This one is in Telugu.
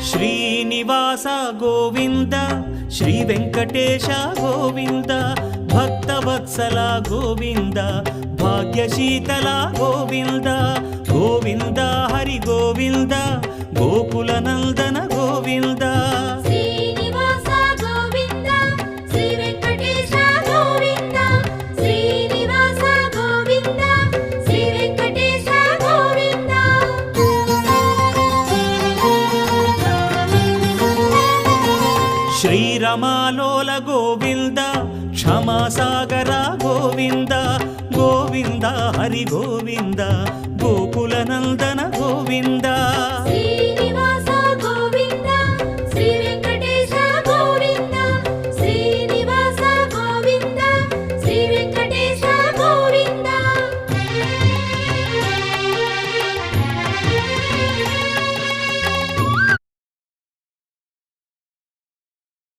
శ్రీనివాస గోవింద శ్రీ వెంకటేశ గోవింద భక్తవత్సల గోవింద భాగ్యశీతల గోవింద గోవింద హరి గోవింద గోకుల నందన గోవింద శ్రీనివాస గోవింద శ్రీ వెంకటేశ గోవింద శ్రీనివాస గోవింద శ్రీ వెంకటేశ గోవింద శ్రీరమాలోల గోవింద క్షమాసాగర గోవింద గోవింద హరి గోవింద గోకుల నందన గోవింద శ్రీ